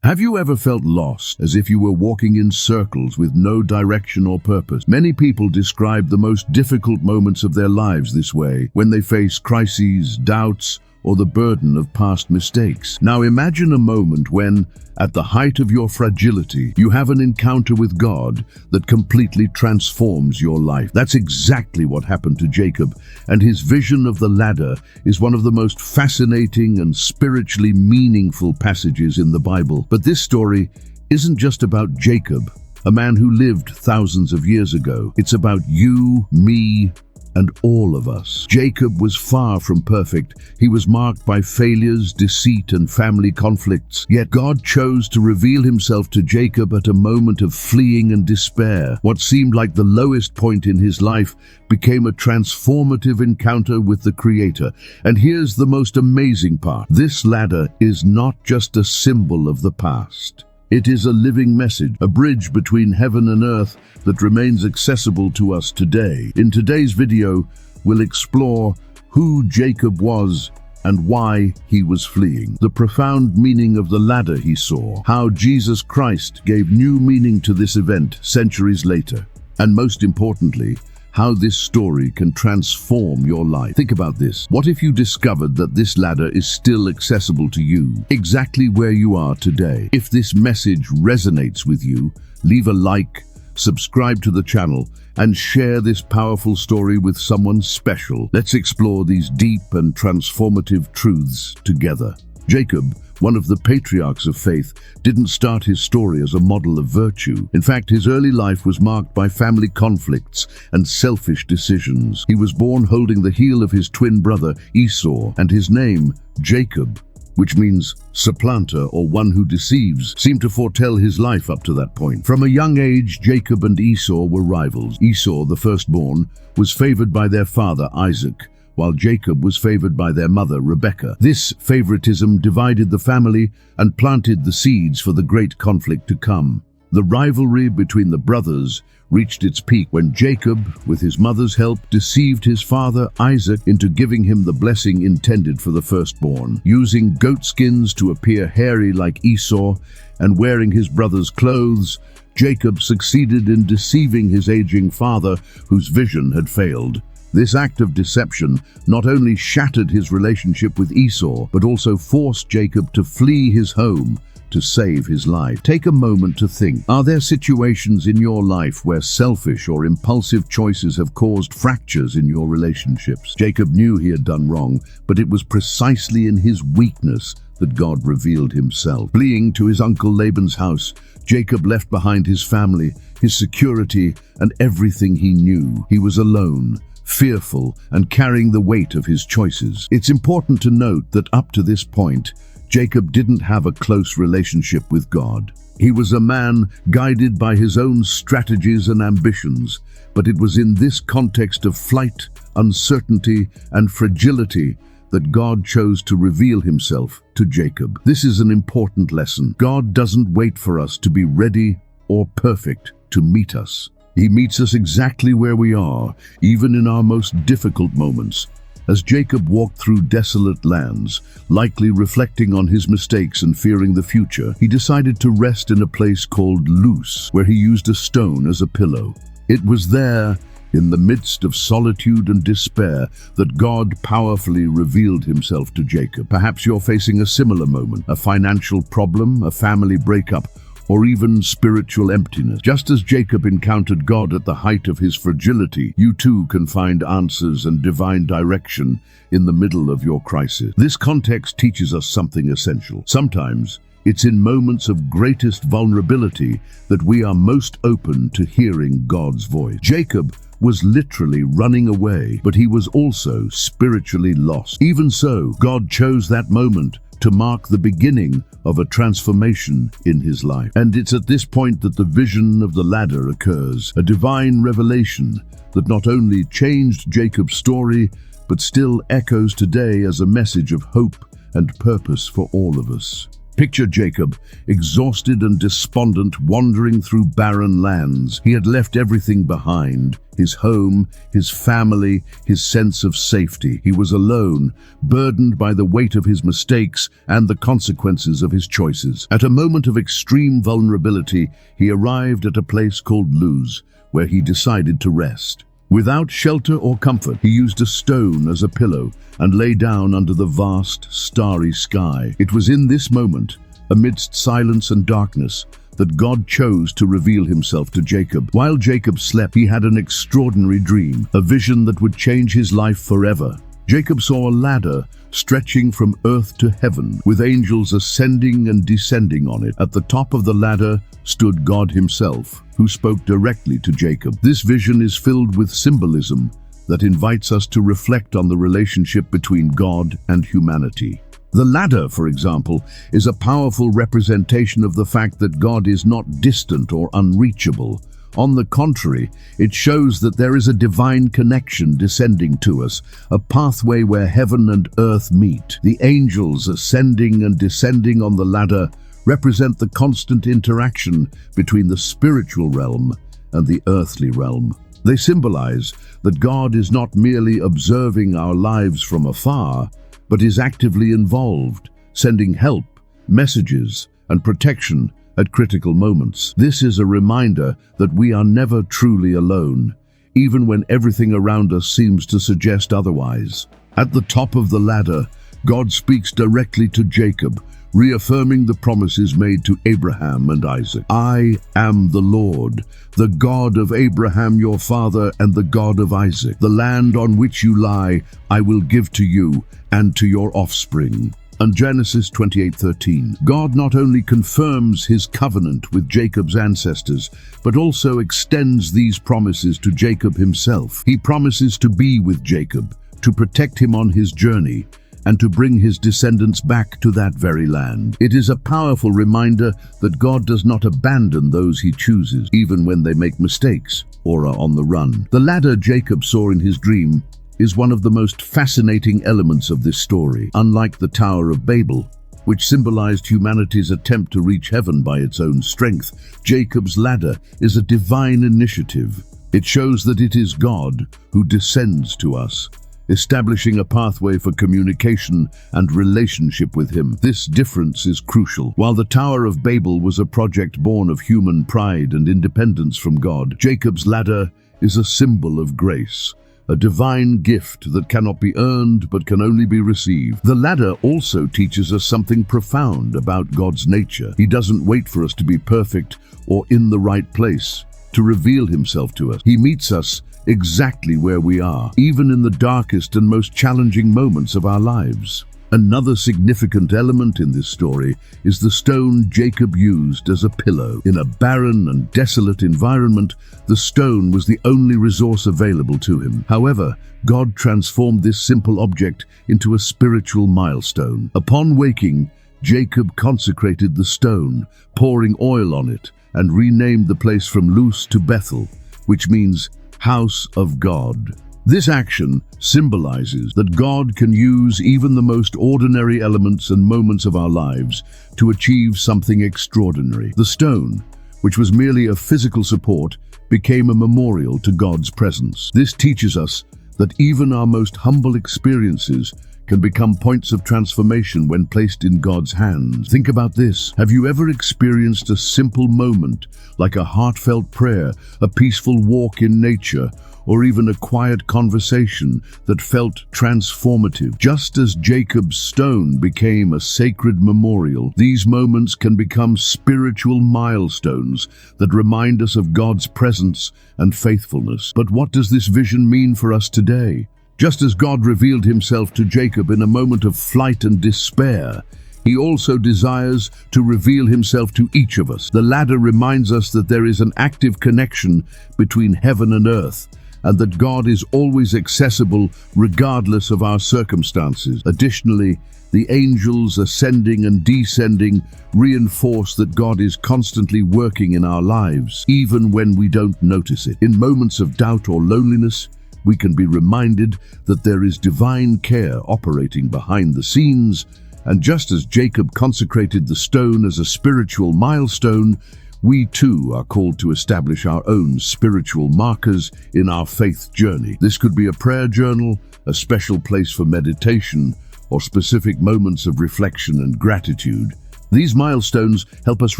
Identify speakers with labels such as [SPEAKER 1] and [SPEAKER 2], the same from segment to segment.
[SPEAKER 1] Have you ever felt lost, as if you were walking in circles with no direction or purpose? Many people describe the most difficult moments of their lives this way, when they face crises, doubts, or the burden of past mistakes. Now imagine a moment when, at the height of your fragility, you have an encounter with God that completely transforms your life. That's exactly what happened to Jacob, and his vision of the ladder is one of the most fascinating and spiritually meaningful passages in the Bible. But this story isn't just about Jacob, a man who lived thousands of years ago. It's about you, me, and all of us. Jacob was far from perfect. He was marked by failures, deceit, and family conflicts. Yet God chose to reveal himself to Jacob at a moment of fleeing and despair. What seemed like the lowest point in his life became a transformative encounter with the Creator. And here's the most amazing part. This ladder is not just a symbol of the past. It is a living message, a bridge between heaven and earth that remains accessible to us today. In today's video, we'll explore who Jacob was and why he was fleeing, the profound meaning of the ladder he saw, how Jesus Christ gave new meaning to this event centuries later, and most importantly, how this story can transform your life. Think about this. What if you discovered that this ladder is still accessible to you, exactly where you are today? If this message resonates with you, leave a like, subscribe to the channel, and share this powerful story with someone special. Let's explore these deep and transformative truths together. Jacob, one of the patriarchs of faith, didn't start his story as a model of virtue. In fact, his early life was marked by family conflicts and selfish decisions. He was born holding the heel of his twin brother, Esau, and his name, Jacob, which means supplanter or one who deceives, seemed to foretell his life up to that point. From a young age, Jacob and Esau were rivals. Esau, the firstborn, was favored by their father, Isaac, while Jacob was favored by their mother, Rebekah. This favoritism divided the family and planted the seeds for the great conflict to come. The rivalry between the brothers reached its peak when Jacob, with his mother's help, deceived his father, Isaac, into giving him the blessing intended for the firstborn. Using goat skins to appear hairy like Esau and wearing his brother's clothes, Jacob succeeded in deceiving his aging father, whose vision had failed. This act of deception not only shattered his relationship with Esau, but also forced Jacob to flee his home to save his life. Take a moment to think. Are there situations in your life where selfish or impulsive choices have caused fractures in your relationships? Jacob knew he had done wrong, but it was precisely in his weakness that God revealed himself. Fleeing to his uncle Laban's house, Jacob left behind his family, his security, and everything he knew. He was alone, fearful, and carrying the weight of his choices. It's important to note that up to this point, Jacob didn't have a close relationship with God. He was a man guided by his own strategies and ambitions, but it was in this context of flight, uncertainty, and fragility that God chose to reveal himself to Jacob. This is an important lesson. God doesn't wait for us to be ready or perfect to meet us. He meets us exactly where we are, even in our most difficult moments. As Jacob walked through desolate lands, likely reflecting on his mistakes and fearing the future, he decided to rest in a place called Luz, where he used a stone as a pillow. It was there, in the midst of solitude and despair, that God powerfully revealed himself to Jacob. Perhaps you're facing a similar moment, a financial problem, a family breakup, or even spiritual emptiness. Just as Jacob encountered God at the height of his fragility, you too can find answers and divine direction in the middle of your crisis. This context teaches us something essential. Sometimes, it's in moments of greatest vulnerability that we are most open to hearing God's voice. Jacob was literally running away, but he was also spiritually lost. Even so, God chose that moment to mark the beginning of a transformation in his life. And it's at this point that the vision of the ladder occurs, a divine revelation that not only changed Jacob's story, but still echoes today as a message of hope and purpose for all of us. Picture Jacob, exhausted and despondent, wandering through barren lands. He had left everything behind: his home, his family, his sense of safety. He was alone, burdened by the weight of his mistakes and the consequences of his choices. At a moment of extreme vulnerability, he arrived at a place called Luz, where he decided to rest. Without shelter or comfort, he used a stone as a pillow and lay down under the vast, starry sky. It was in this moment, amidst silence and darkness, that God chose to reveal himself to Jacob. While Jacob slept, he had an extraordinary dream, a vision that would change his life forever. Jacob saw a ladder stretching from earth to heaven, with angels ascending and descending on it. At the top of the ladder stood God himself, who spoke directly to Jacob. This vision is filled with symbolism that invites us to reflect on the relationship between God and humanity. The ladder, for example, is a powerful representation of the fact that God is not distant or unreachable. On the contrary, it shows that there is a divine connection descending to us, a pathway where heaven and earth meet. The angels ascending and descending on the ladder represent the constant interaction between the spiritual realm and the earthly realm. They symbolize that God is not merely observing our lives from afar, but is actively involved, sending help, messages, and protection at critical moments. This is a reminder that we are never truly alone, even when everything around us seems to suggest otherwise. At the top of the ladder, God speaks directly to Jacob, reaffirming the promises made to Abraham and Isaac. "I am the Lord, the God of Abraham your father and the God of Isaac. The land on which you lie I will give to you and to your offspring." And Genesis 28:13. God not only confirms his covenant with Jacob's ancestors, but also extends these promises to Jacob himself. He promises to be with Jacob, to protect him on his journey, and to bring his descendants back to that very land. It is a powerful reminder that God does not abandon those he chooses, even when they make mistakes or are on the run. The ladder Jacob saw in his dream is one of the most fascinating elements of this story. Unlike the Tower of Babel, which symbolized humanity's attempt to reach heaven by its own strength, Jacob's ladder is a divine initiative. It shows that it is God who descends to us, establishing a pathway for communication and relationship with him. This difference is crucial. While the Tower of Babel was a project born of human pride and independence from God, Jacob's ladder is a symbol of grace, a divine gift that cannot be earned but can only be received. The ladder also teaches us something profound about God's nature. He doesn't wait for us to be perfect or in the right place to reveal himself to us. He meets us exactly where we are, even in the darkest and most challenging moments of our lives. Another significant element in this story is the stone Jacob used as a pillow. In a barren and desolate environment, the stone was the only resource available to him. However, God transformed this simple object into a spiritual milestone. Upon waking, Jacob consecrated the stone, pouring oil on it, and renamed the place from Luz to Bethel, which means house of God. This action symbolizes that God can use even the most ordinary elements and moments of our lives to achieve something extraordinary. The stone, which was merely a physical support, became a memorial to God's presence. This teaches us that even our most humble experiences can become points of transformation when placed in God's hands. Think about this. Have you ever experienced a simple moment, like a heartfelt prayer, a peaceful walk in nature, or even a quiet conversation that felt transformative? Just as Jacob's stone became a sacred memorial, these moments can become spiritual milestones that remind us of God's presence and faithfulness. But what does this vision mean for us today? Just as God revealed himself to Jacob in a moment of flight and despair, he also desires to reveal himself to each of us. The ladder reminds us that there is an active connection between heaven and earth, and that God is always accessible regardless of our circumstances. Additionally, the angels ascending and descending reinforce that God is constantly working in our lives, even when we don't notice it. In moments of doubt or loneliness, we can be reminded that there is divine care operating behind the scenes And just as Jacob consecrated the stone as a spiritual milestone, we too are called to establish our own spiritual markers in our faith journey. This could be a prayer journal, a special place for meditation, or specific moments of reflection and gratitude. These milestones help us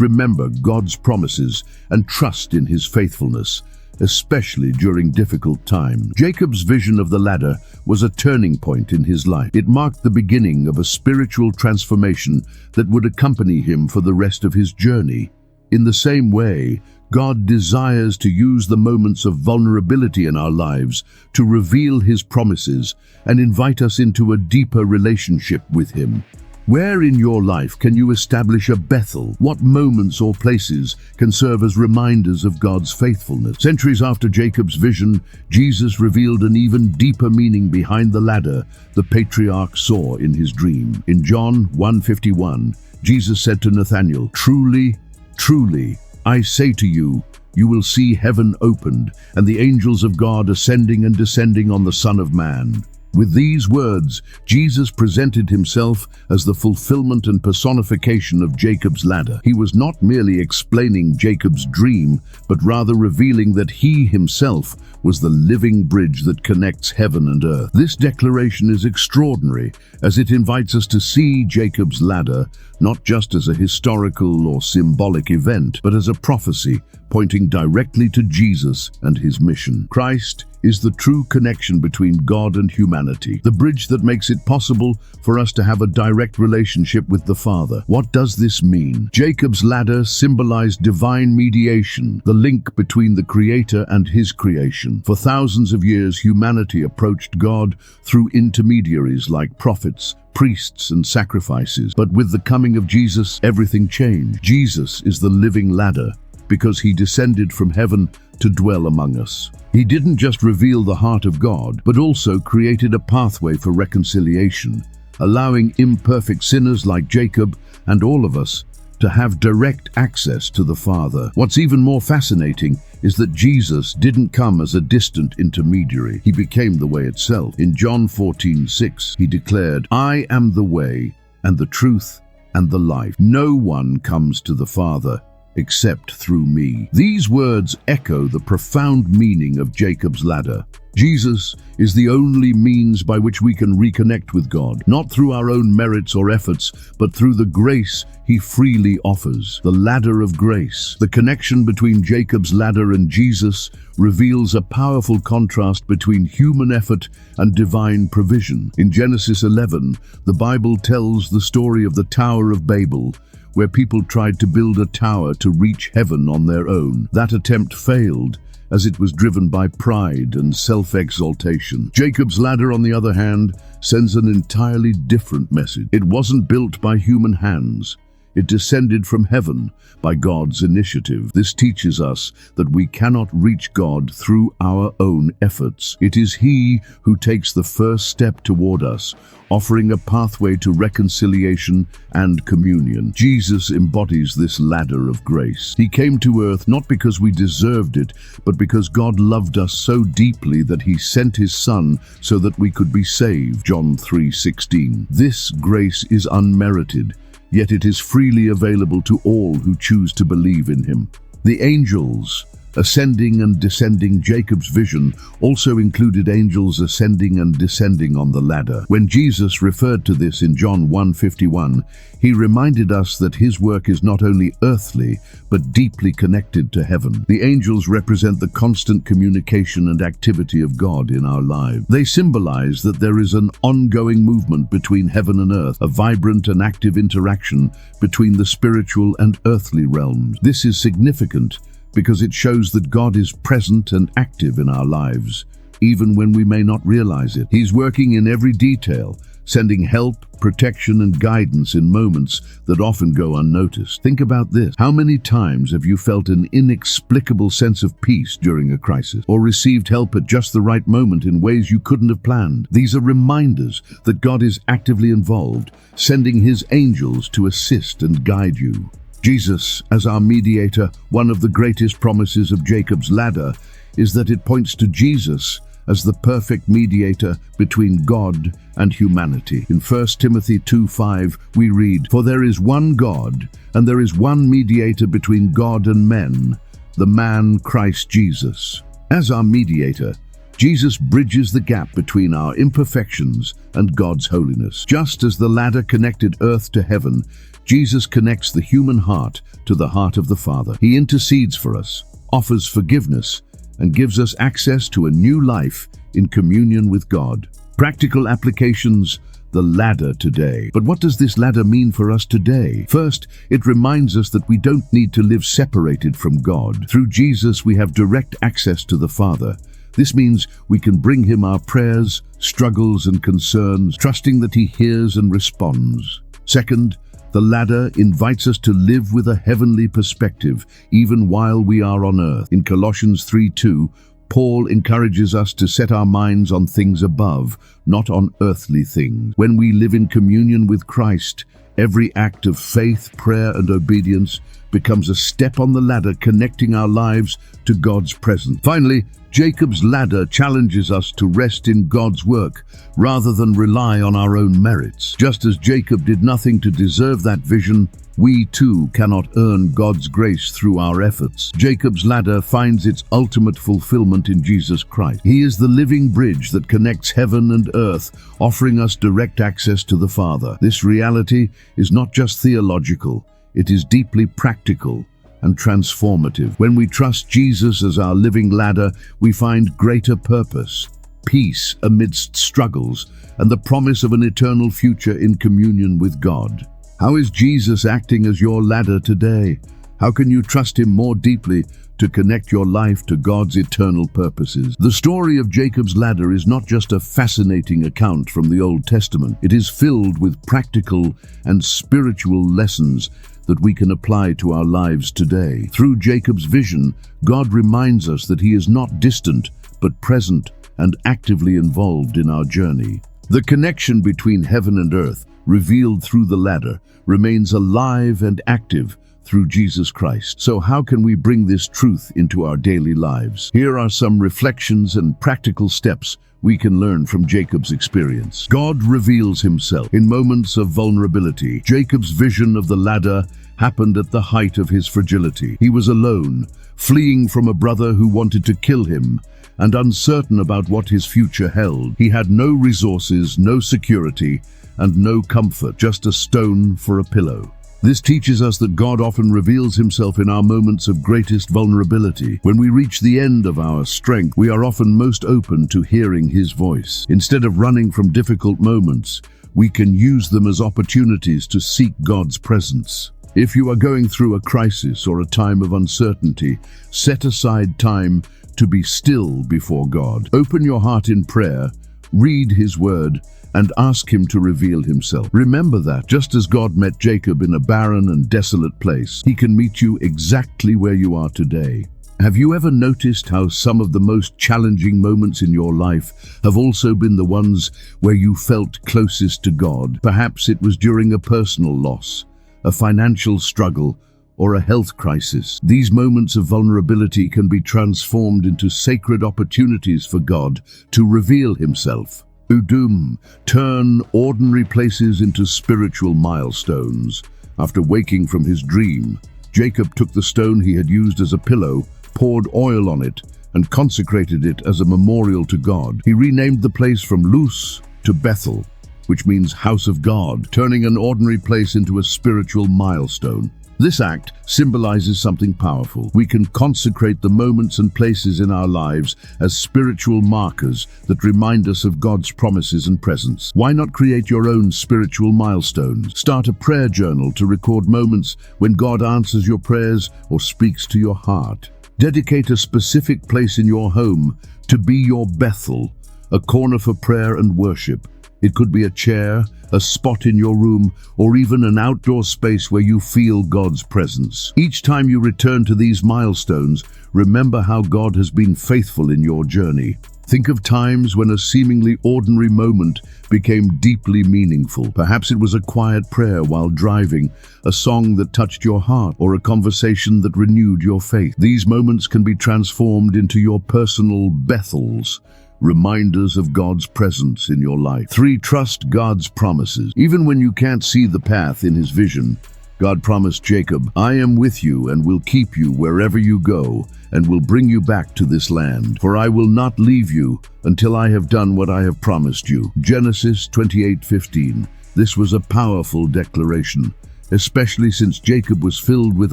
[SPEAKER 1] remember God's promises and trust in His faithfulness, especially during difficult times. Jacob's vision of the ladder was a turning point in his life. It marked the beginning of a spiritual transformation that would accompany him for the rest of his journey. In the same way, God desires to use the moments of vulnerability in our lives to reveal His promises and invite us into a deeper relationship with Him. Where in your life can you establish a Bethel? What moments or places can serve as reminders of God's faithfulness? Centuries after Jacob's vision, Jesus revealed an even deeper meaning behind the ladder the patriarch saw in his dream. In John 1:51, Jesus said to Nathanael, "Truly, truly, I say to you, you will see heaven opened and the angels of God ascending and descending on the Son of Man." With these words, Jesus presented Himself as the fulfillment and personification of Jacob's ladder. He was not merely explaining Jacob's dream, but rather revealing that He Himself was the living bridge that connects heaven and earth. This declaration is extraordinary, as it invites us to see Jacob's ladder not just as a historical or symbolic event, but as a prophecy pointing directly to Jesus and His mission. Christ is the true connection between God and humanity, the bridge that makes it possible for us to have a direct relationship with the Father. What does this mean? Jacob's ladder symbolized divine mediation, the link between the Creator and His creation. For thousands of years, humanity approached God through intermediaries like prophets, priests, and sacrifices. But with the coming of Jesus, everything changed. Jesus is the living ladder because He descended from heaven to dwell among us. He didn't just reveal the heart of God, but also created a pathway for reconciliation, allowing imperfect sinners like Jacob and all of us to have direct access to the Father. What's even more fascinating is that Jesus didn't come as a distant intermediary. He became the way itself. In John 14:6, He declared, "I am the way and the truth and the life. No one comes to the Father except through me." These words echo the profound meaning of Jacob's ladder. Jesus is the only means by which we can reconnect with God, not through our own merits or efforts, but through the grace He freely offers. The ladder of grace. The connection between Jacob's ladder and Jesus reveals a powerful contrast between human effort and divine provision. In Genesis 11, the Bible tells the story of the Tower of Babel, where people tried to build a tower to reach heaven on their own. That attempt failed, as it was driven by pride and self-exaltation. Jacob's ladder, on the other hand, sends an entirely different message. It wasn't built by human hands. It descended from heaven by God's initiative. This teaches us that we cannot reach God through our own efforts. It is He who takes the first step toward us, offering a pathway to reconciliation and communion. Jesus embodies this ladder of grace. He came to earth not because we deserved it, but because God loved us so deeply that He sent His Son so that we could be saved. John 3:16. This grace is unmerited, yet it is freely available to all who choose to believe in Him. The angels ascending and descending. Jacob's vision also included angels ascending and descending on the ladder. When Jesus referred to this in John 1:51, He reminded us that His work is not only earthly, but deeply connected to heaven. The angels represent the constant communication and activity of God in our lives. They symbolize that there is an ongoing movement between heaven and earth, a vibrant and active interaction between the spiritual and earthly realms. This is significant because it shows that God is present and active in our lives, even when we may not realize it. He's working in every detail, sending help, protection, and guidance in moments that often go unnoticed. Think about this. How many times have you felt an inexplicable sense of peace during a crisis, or received help at just the right moment in ways you couldn't have planned? These are reminders that God is actively involved, sending His angels to assist and guide you. Jesus, as our mediator, one of the greatest promises of Jacob's ladder is that it points to Jesus as the perfect mediator between God and humanity. In 1 Timothy 2:5 we read, "For there is one God, and there is one mediator between God and men, the man Christ Jesus." As our mediator, Jesus bridges the gap between our imperfections and God's holiness. Just as the ladder connected earth to heaven, Jesus connects the human heart to the heart of the Father. He intercedes for us, offers forgiveness, and gives us access to a new life in communion with God. Practical applications: the ladder today. But what does this ladder mean for us today? First, it reminds us that we don't need to live separated from God. Through Jesus, we have direct access to the Father. This means we can bring him our prayers, struggles, and concerns, trusting that he hears and responds. Second, the ladder invites us to live with a heavenly perspective, even while we are on earth. In Colossians 3:2, Paul encourages us to set our minds on things above, not on earthly things. When we live in communion with Christ, every act of faith, prayer, and obedience becomes a step on the ladder connecting our lives to God's presence. Finally, Jacob's ladder challenges us to rest in God's work rather than rely on our own merits. Just as Jacob did nothing to deserve that vision, we too cannot earn God's grace through our efforts. Jacob's ladder finds its ultimate fulfillment in Jesus Christ. He is the living bridge that connects heaven and earth, offering us direct access to the Father. This reality is not just theological, it is deeply practical and transformative. When we trust Jesus as our living ladder, we find greater purpose, peace amidst struggles, and the promise of an eternal future in communion with God. How is Jesus acting as your ladder today? How can you trust him more deeply to connect your life to God's eternal purposes? The story of Jacob's ladder is not just a fascinating account from the Old Testament. It is filled with practical and spiritual lessons that we can apply to our lives today. Through Jacob's vision, God reminds us that he is not distant, but present and actively involved in our journey. The connection between heaven and earth, revealed through the ladder, remains alive and active through Jesus Christ. So how can we bring this truth into our daily lives? Here are some reflections and practical steps we can learn from Jacob's experience. God reveals himself in moments of vulnerability. Jacob's vision of the ladder happened at the height of his fragility. He was alone, fleeing from a brother who wanted to kill him, and uncertain about what his future held. He had no resources, no security, and no comfort, just a stone for a pillow. This teaches us that God often reveals himself in our moments of greatest vulnerability. When we reach the end of our strength, we are often most open to hearing his voice. Instead of running from difficult moments, we can use them as opportunities to seek God's presence. If you are going through a crisis or a time of uncertainty, set aside time to be still before God. Open your heart in prayer, read his word, and ask him to reveal himself. Remember that, just as God met Jacob in a barren and desolate place, he can meet you exactly where you are today. Have you ever noticed how some of the most challenging moments in your life have also been the ones where you felt closest to God? Perhaps it was during a personal loss, a financial struggle, or a health crisis. These moments of vulnerability can be transformed into sacred opportunities for God to reveal himself. Udum, turn ordinary places into spiritual milestones. After waking from his dream, Jacob took the stone he had used as a pillow, poured oil on it, and consecrated it as a memorial to God. He renamed the place from Luz to Bethel, which means house of God, turning an ordinary place into a spiritual milestone. This act symbolizes something powerful. We can consecrate the moments and places in our lives as spiritual markers that remind us of God's promises and presence. Why not create your own spiritual milestones? Start a prayer journal to record moments when God answers your prayers or speaks to your heart. Dedicate a specific place in your home to be your Bethel, a corner for prayer and worship. It could be a chair, a spot in your room, or even an outdoor space where you feel God's presence. Each time you return to these milestones, remember how God has been faithful in your journey. Think of times when a seemingly ordinary moment became deeply meaningful. Perhaps it was a quiet prayer while driving, a song that touched your heart, or a conversation that renewed your faith. These moments can be transformed into your personal Bethels, reminders of God's presence in your life. 3. Trust God's promises. Even when you can't see the path in his vision, God promised Jacob, "I am with you and will keep you wherever you go and will bring you back to this land. For I will not leave you until I have done what I have promised you." Genesis 28:15. This was a powerful declaration, especially since Jacob was filled with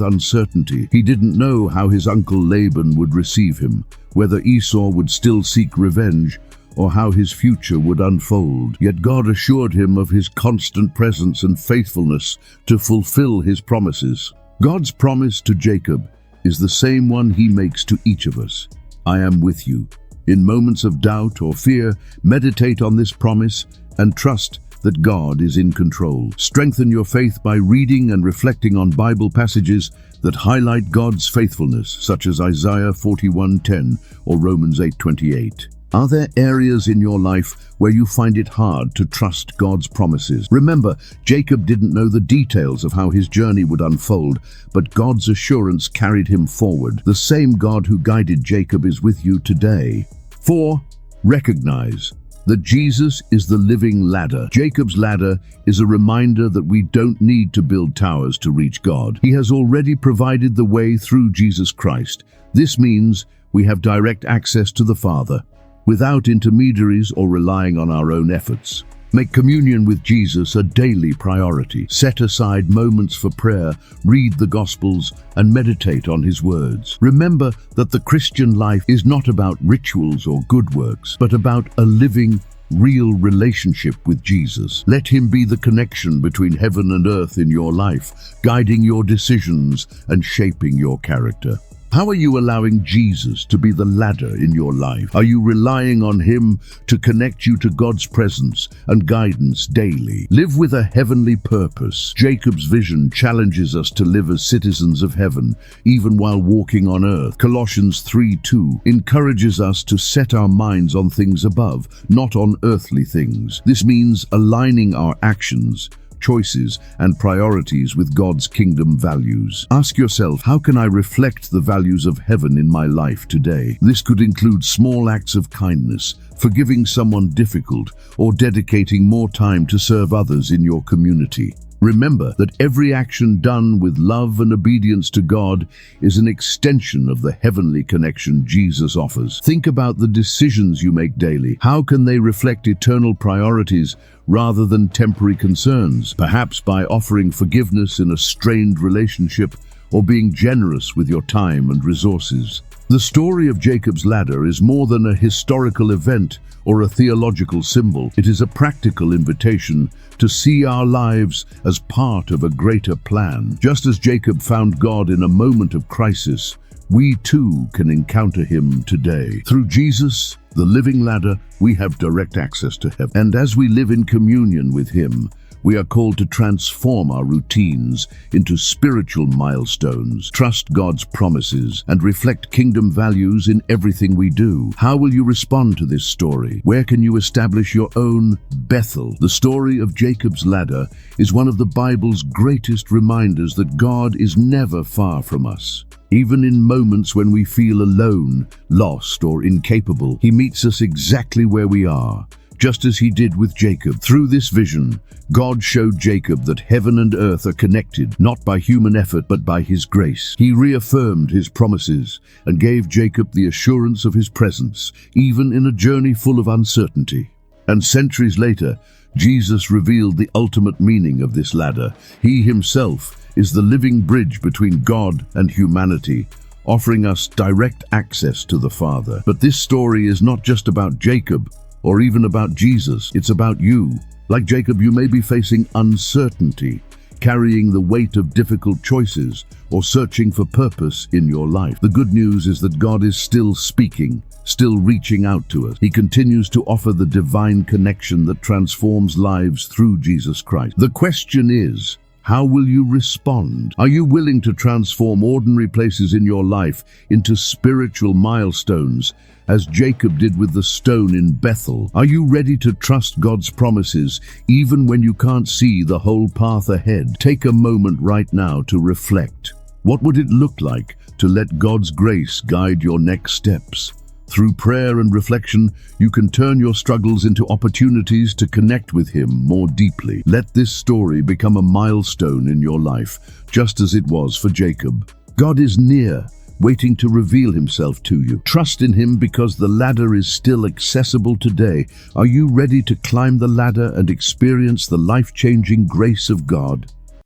[SPEAKER 1] uncertainty. He didn't know how his uncle Laban would receive him, whether Esau would still seek revenge, or how his future would unfold. Yet God assured him of his constant presence and faithfulness to fulfill his promises. God's promise to Jacob is the same one he makes to each of us. "I am with you." In moments of doubt or fear, meditate on this promise and trust that God is in control. Strengthen your faith by reading and reflecting on Bible passages that highlight God's faithfulness, such as Isaiah 41:10 or Romans 8:28. Are there areas in your life where you find it hard to trust God's promises? Remember, Jacob didn't know the details of how his journey would unfold, but God's assurance carried him forward. The same God who guided Jacob is with you today. 4. Recognize that Jesus is the living ladder. Jacob's ladder is a reminder that we don't need to build towers to reach God. He has already provided the way through Jesus Christ. This means we have direct access to the Father, without intermediaries or relying on our own efforts. Make communion with Jesus a daily priority. Set aside moments for prayer, read the Gospels, and meditate on his words. Remember that the Christian life is not about rituals or good works, but about a living, real relationship with Jesus. Let him be the connection between heaven and earth in your life, guiding your decisions and shaping your character. How are you allowing Jesus to be the ladder in your life? Are you relying on him to connect you to God's presence and guidance daily? Live with a heavenly purpose. Jacob's vision challenges us to live as citizens of heaven, even while walking on earth. Colossians 3:2 encourages us to set our minds on things above, not on earthly things. This means aligning our actions, choices, and priorities with God's kingdom values. Ask yourself, how can I reflect the values of heaven in my life today? This could include small acts of kindness, forgiving someone difficult, or dedicating more time to serve others in your community. Remember that every action done with love and obedience to God is an extension of the heavenly connection Jesus offers. Think about the decisions you make daily. How can they reflect eternal priorities rather than temporary concerns? Perhaps by offering forgiveness in a strained relationship or being generous with your time and resources. The story of Jacob's ladder is more than a historical event or a theological symbol. It is a practical invitation to see our lives as part of a greater plan. Just as Jacob found God in a moment of crisis, we too can encounter him today. Through Jesus, the living ladder, we have direct access to heaven. And as we live in communion with him, we are called to transform our routines into spiritual milestones, trust God's promises, and reflect kingdom values in everything we do. How will you respond to this story? Where can you establish your own Bethel? The story of Jacob's ladder is one of the Bible's greatest reminders that God is never far from us. Even in moments when we feel alone, lost, or incapable, he meets us exactly where we are, just as he did with Jacob. Through this vision, God showed Jacob that heaven and earth are connected, not by human effort, but by his grace. He reaffirmed his promises and gave Jacob the assurance of his presence, even in a journey full of uncertainty. And centuries later, Jesus revealed the ultimate meaning of this ladder. He himself is the living bridge between God and humanity, offering us direct access to the Father. But this story is not just about Jacob or even about Jesus. It's about you. Like Jacob, you may be facing uncertainty, carrying the weight of difficult choices, or searching for purpose in your life. The good news is that God is still speaking, still reaching out to us. He continues to offer the divine connection that transforms lives through Jesus Christ. The question is, how will you respond? Are you willing to transform ordinary places in your life into spiritual milestones, as Jacob did with the stone in Bethel? Are you ready to trust God's promises, even when you can't see the whole path ahead? Take a moment right now to reflect. What would it look like to let God's grace guide your next steps? Through prayer and reflection, you can turn your struggles into opportunities to connect with Him more deeply. Let this story become a milestone in your life, just as it was for Jacob. God is near, waiting to reveal Himself to you. Trust in Him because the ladder is still accessible today. Are you ready to climb the ladder and experience the life-changing grace of God?